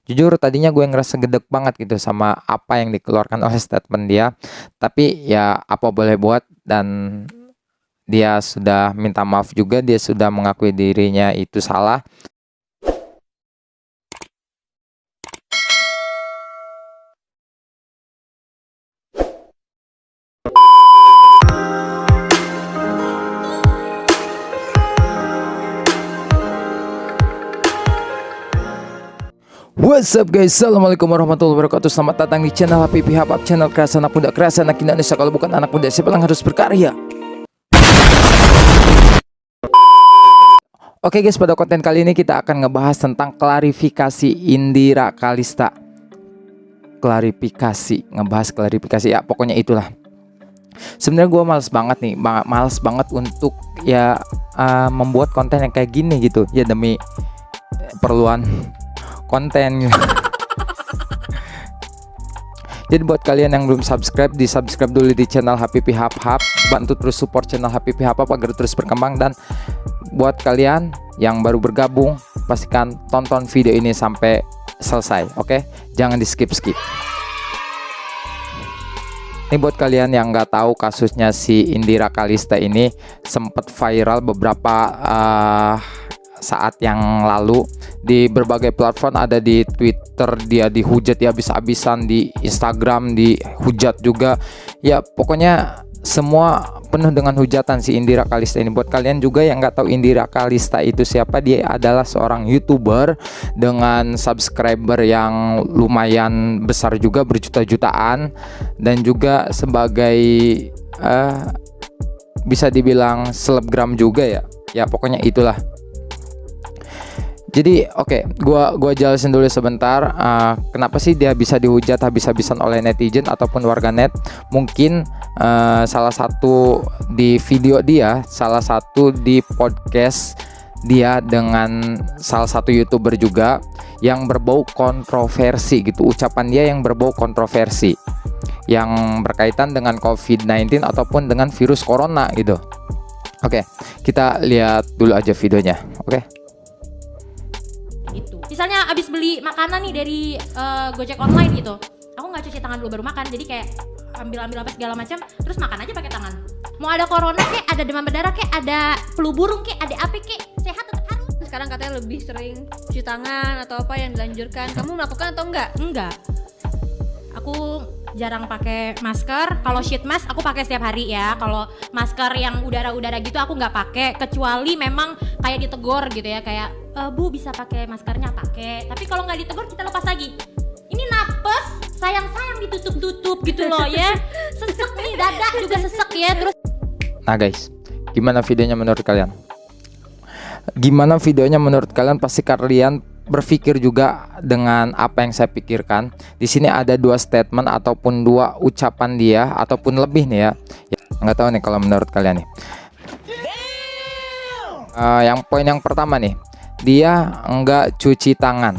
Jujur tadinya gue ngerasa gedek banget gitu sama apa yang dikeluarkan oleh statement dia. Tapi ya apa boleh buat, dan dia sudah minta maaf juga, dia sudah mengakui dirinya itu salah. What's up guys, assalamualaikum warahmatullahi wabarakatuh. Selamat datang di channel HPP Hub, channel kreasi anak muda, kreasi anak Indonesia. Kalau bukan anak muda, siapa yang harus berkarya? Oke guys, pada konten kali ini kita akan ngebahas tentang klarifikasi Indira Kalista. Ngebahas klarifikasi ya, pokoknya itulah. Sebenarnya gue males banget nih, males banget untuk ya membuat konten yang kayak gini gitu ya, demi perluan konten. Jadi buat kalian yang belum subscribe, di subscribe dulu di channel HPP Hub. Bantu terus support channel HPP Hub agar terus berkembang. Dan buat kalian yang baru bergabung, pastikan tonton video ini sampai selesai, oke? Jangan di skip. Ini buat kalian yang nggak tahu, kasusnya si Indira Kalista ini sempat viral beberapa saat yang lalu di berbagai platform. Ada di Twitter dia dihujat ya habis-habisan, di Instagram dihujat juga ya, pokoknya semua penuh dengan hujatan si Indira Kalista ini. Buat kalian juga yang nggak tahu Indira Kalista itu siapa, dia adalah seorang YouTuber dengan subscriber yang lumayan besar juga, berjuta-jutaan, dan juga sebagai bisa dibilang selebgram juga ya pokoknya itulah. Jadi oke, gua jelasin dulu sebentar kenapa sih dia bisa dihujat habis-habisan oleh netizen ataupun warganet. Mungkin salah satu di video dia, salah satu di podcast dia dengan salah satu YouTuber juga yang berbau kontroversi gitu. Ucapan dia yang berbau kontroversi yang berkaitan dengan COVID-19 ataupun dengan virus corona gitu. Oke, kita lihat dulu aja videonya. Oke. Misalnya abis beli makanan nih dari Gojek online gitu, aku nggak cuci tangan dulu baru makan, jadi kayak ambil apa segala macam, terus makan aja pakai tangan. Mau ada corona kek, ada demam berdarah kek, ada flu burung kek, ada apa kek, sehat tetap harus. Sekarang katanya lebih sering cuci tangan atau apa yang dilanjurkan. Kamu melakukan atau enggak? Enggak. Aku jarang pakai masker. Kalau sheet mask aku pakai setiap hari ya. Kalau masker yang udara-udara gitu aku nggak pakai, kecuali memang kayak ditegur gitu ya, kayak Bu bisa pakai maskernya, pakai. Tapi kalau nggak ditegur kita lepas lagi. Ini napes, sayang ditutup gitu loh ya. Sesek nih, dada juga sesek ya. Terus. Nah guys, gimana videonya menurut kalian? Pasti kalian berpikir juga dengan apa yang saya pikirkan. Di sini ada dua statement ataupun dua ucapan dia ataupun lebih nih ya. Nggak tahu nih kalau menurut kalian nih. Yang poin yang pertama nih, dia enggak cuci tangan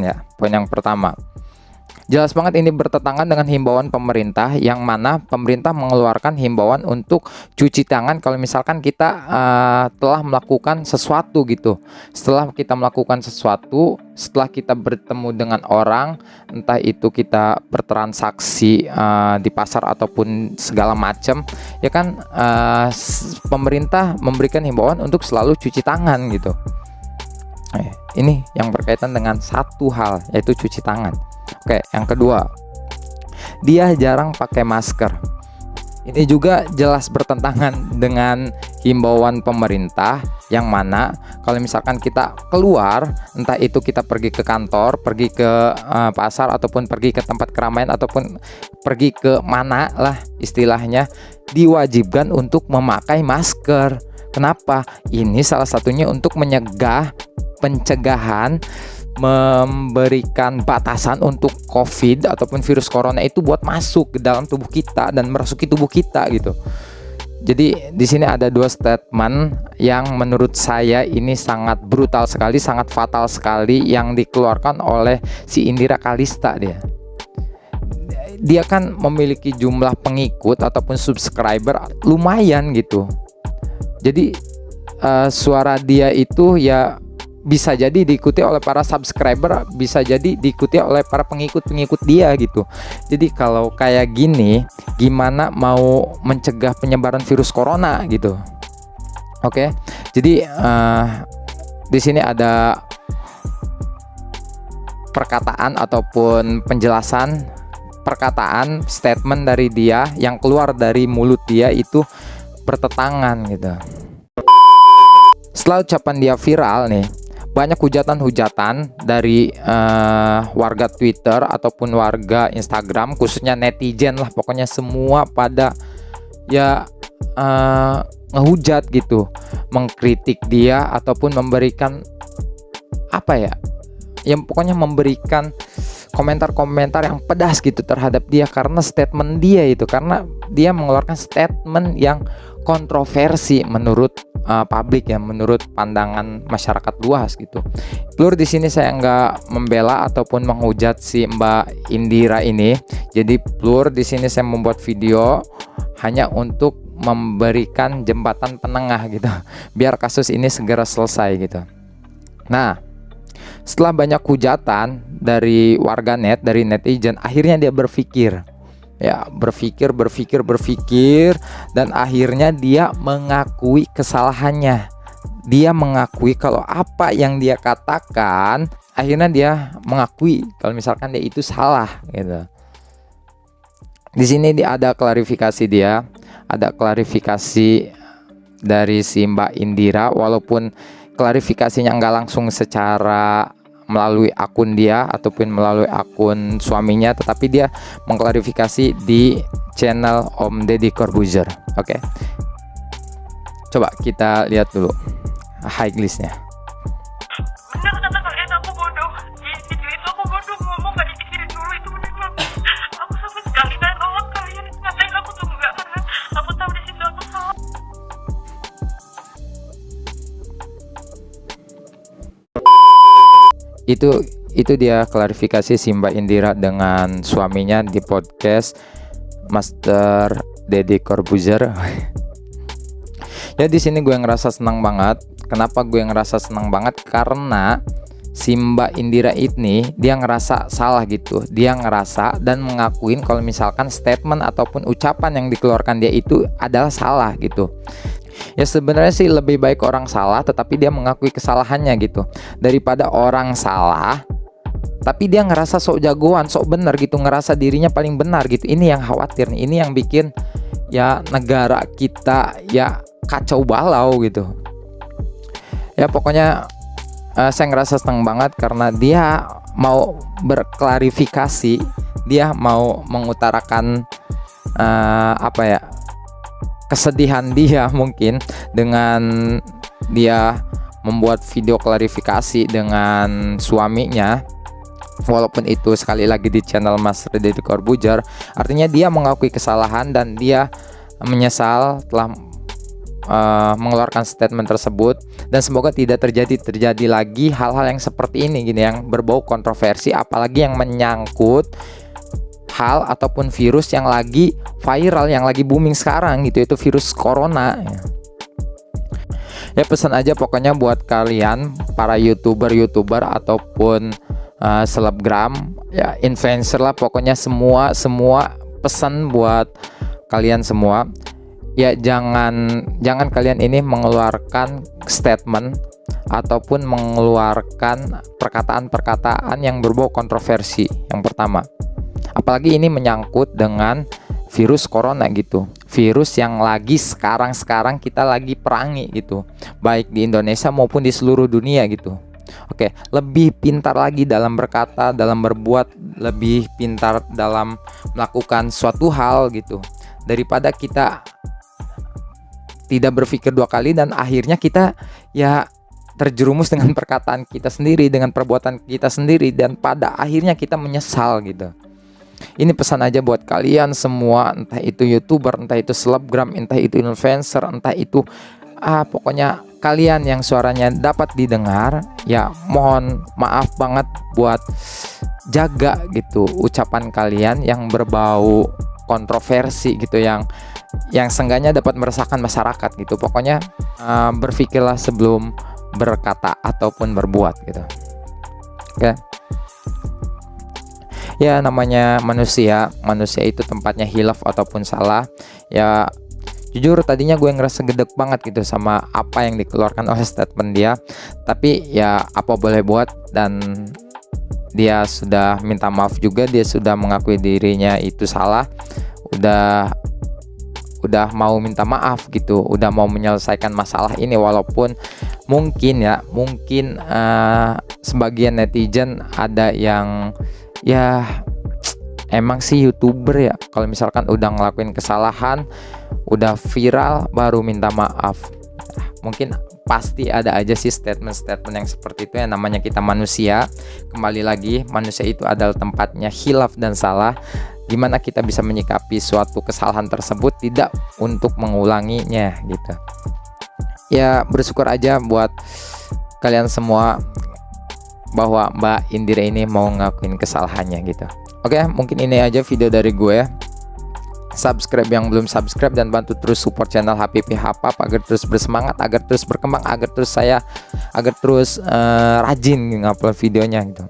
ya. Poin yang pertama. Jelas banget ini bertentangan dengan himbauan pemerintah, yang mana pemerintah mengeluarkan himbauan untuk cuci tangan kalau misalkan kita telah melakukan sesuatu gitu. Setelah kita melakukan sesuatu, setelah kita bertemu dengan orang, entah itu kita bertransaksi di pasar ataupun segala macam, ya kan, pemerintah memberikan himbauan untuk selalu cuci tangan gitu. Ini yang berkaitan dengan satu hal, yaitu cuci tangan. Oke, yang kedua, dia jarang pakai masker. Ini juga jelas bertentangan dengan himbauan pemerintah, yang mana kalau misalkan kita keluar, entah itu kita pergi ke kantor, pergi ke pasar, ataupun pergi ke tempat keramaian, ataupun pergi ke mana lah istilahnya, diwajibkan untuk memakai masker. Kenapa? Ini salah satunya untuk pencegahan, memberikan batasan untuk COVID ataupun virus corona itu buat masuk ke dalam tubuh kita dan merasuki tubuh kita gitu. Jadi di sini ada dua statement yang menurut saya ini sangat brutal sekali, sangat fatal sekali yang dikeluarkan oleh si Indira Kalista. Dia kan memiliki jumlah pengikut ataupun subscriber lumayan gitu. Jadi suara dia itu ya bisa jadi diikuti oleh para subscriber, bisa jadi diikuti oleh para pengikut-pengikut dia gitu. Jadi kalau kayak gini, gimana mau mencegah penyebaran virus corona gitu? Oke, jadi di sini ada perkataan ataupun penjelasan perkataan statement dari dia yang keluar dari mulut dia itu bertentangan gitu. Setelah ucapan dia viral nih, banyak hujatan-hujatan dari warga Twitter ataupun warga Instagram, khususnya netizen lah, pokoknya semua pada ya ngehujat gitu, mengkritik dia ataupun memberikan apa ya, yang pokoknya memberikan komentar-komentar yang pedas gitu terhadap dia karena statement dia itu, karena dia mengeluarkan statement yang kontroversi menurut publik ya, menurut pandangan masyarakat luas gitu. Plur di sini saya nggak membela ataupun menghujat si Mbak Indira ini. Jadi Plur di sini saya membuat video hanya untuk memberikan jembatan penengah gitu, biar kasus ini segera selesai gitu. Nah, setelah banyak hujatan dari warganet, dari netizen, akhirnya dia berpikir, dan akhirnya dia mengakui kesalahannya. Dia mengakui kalau apa yang dia katakan, akhirnya dia mengakui kalau misalkan dia itu salah gitu. Di sini dia ada klarifikasi, ada klarifikasi dari si Mbak Indira, walaupun klarifikasinya nggak langsung secara melalui akun dia ataupun melalui akun suaminya, tetapi dia mengklarifikasi di channel Om Deddy Corbuzier. Oke, coba kita lihat dulu high listnya. Bener kata kalian, aku bodoh. Di video itu aku bodoh, ngomong gak dipikirin dulu, itu bener banget. Aku sama sekali gak nolak kalian ngatain aku tuh enggak, karena aku tahu di situ aku salah. Itu dia klarifikasi si Mbak Indira dengan suaminya di podcast Master Deddy Corbuzier. Ya di sini gue ngerasa senang banget. Kenapa gue ngerasa senang banget? Karena si Mbak Indira ini dia ngerasa salah gitu. Dia ngerasa dan mengakuin kalau misalkan statement ataupun ucapan yang dikeluarkan dia itu adalah salah gitu. Ya sebenarnya sih lebih baik orang salah tetapi dia mengakui kesalahannya gitu, daripada orang salah tapi dia ngerasa sok jagoan, sok bener gitu, ngerasa dirinya paling benar gitu. Ini yang khawatir nih, ini yang bikin ya negara kita ya kacau balau gitu. Ya pokoknya saya ngerasa senang banget karena dia mau berklarifikasi, dia mau mengutarakan apa ya, kesedihan dia mungkin dengan dia membuat video klarifikasi dengan suaminya, walaupun itu sekali lagi di channel Mas Deddy Corbuzier. Artinya dia mengakui kesalahan dan dia menyesal telah mengeluarkan statement tersebut, dan semoga tidak terjadi lagi hal-hal yang seperti ini gini, yang berbau kontroversi, apalagi yang menyangkut hal ataupun virus yang lagi viral, yang lagi booming sekarang gitu, itu virus corona. Ya pesan aja pokoknya buat kalian para youtuber ataupun selebgram ya, influencer lah, pokoknya semua pesan buat kalian semua. Ya jangan kalian ini mengeluarkan statement ataupun mengeluarkan perkataan-perkataan yang berbau kontroversi. Yang pertama, apalagi ini menyangkut dengan virus corona gitu, virus yang lagi sekarang kita lagi perangi gitu, baik di Indonesia maupun di seluruh dunia gitu. Oke, lebih pintar lagi dalam berkata, dalam berbuat, lebih pintar dalam melakukan suatu hal gitu, daripada kita tidak berpikir dua kali dan akhirnya kita ya terjerumus dengan perkataan kita sendiri, dengan perbuatan kita sendiri, dan pada akhirnya kita menyesal gitu. Ini pesan aja buat kalian semua, entah itu youtuber, entah itu selebgram, entah itu influencer, entah itu pokoknya kalian yang suaranya dapat didengar, ya mohon maaf banget buat jaga gitu ucapan kalian yang berbau kontroversi gitu, yang seenggaknya dapat meresahkan masyarakat gitu. Pokoknya berpikirlah sebelum berkata ataupun berbuat gitu. Oke. Ya namanya manusia itu tempatnya hilaf ataupun salah. Ya jujur tadinya gue ngerasa gedek banget gitu sama apa yang dikeluarkan oleh statement dia. Tapi ya apa boleh buat, dan dia sudah minta maaf juga, dia sudah mengakui dirinya itu salah. Udah mau minta maaf gitu, udah mau menyelesaikan masalah ini, walaupun mungkin sebagian netizen ada yang ya emang sih YouTuber ya, kalau misalkan udah ngelakuin kesalahan, udah viral baru minta maaf. Mungkin pasti ada aja sih statement-statement yang seperti itu. Yang namanya kita manusia, kembali lagi manusia itu adalah tempatnya hilaf dan salah. Gimana kita bisa menyikapi suatu kesalahan tersebut tidak untuk mengulanginya gitu. Ya bersyukur aja buat kalian semua bahwa Mbak Indira ini mau ngakuin kesalahannya gitu. Oke, mungkin ini aja video dari gue. Subscribe yang belum subscribe, dan bantu terus support channel HPP Hapap agar terus bersemangat, agar terus berkembang, agar terus rajin ngupload videonya gitu.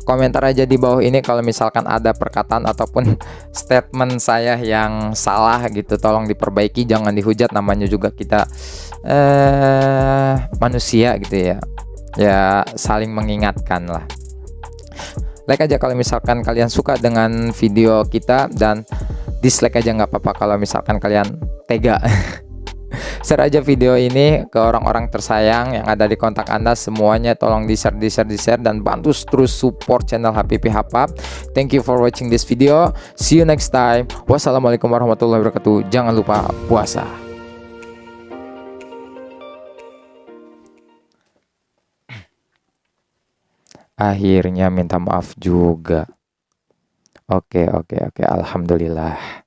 Komentar aja di bawah ini kalau misalkan ada perkataan ataupun statement saya yang salah gitu, tolong diperbaiki, jangan dihujat, namanya juga kita manusia gitu ya. Ya saling mengingatkan lah. Like aja kalau misalkan kalian suka dengan video kita, dan dislike aja nggak apa-apa kalau misalkan kalian tega. Share aja video ini ke orang-orang tersayang yang ada di kontak Anda, semuanya tolong di-share, dan bantu terus support channel HPP Hapap. Thank you for watching this video. See you next time. Wassalamualaikum warahmatullahi wabarakatuh. Jangan lupa puasa. Akhirnya minta maaf juga. Oke, alhamdulillah.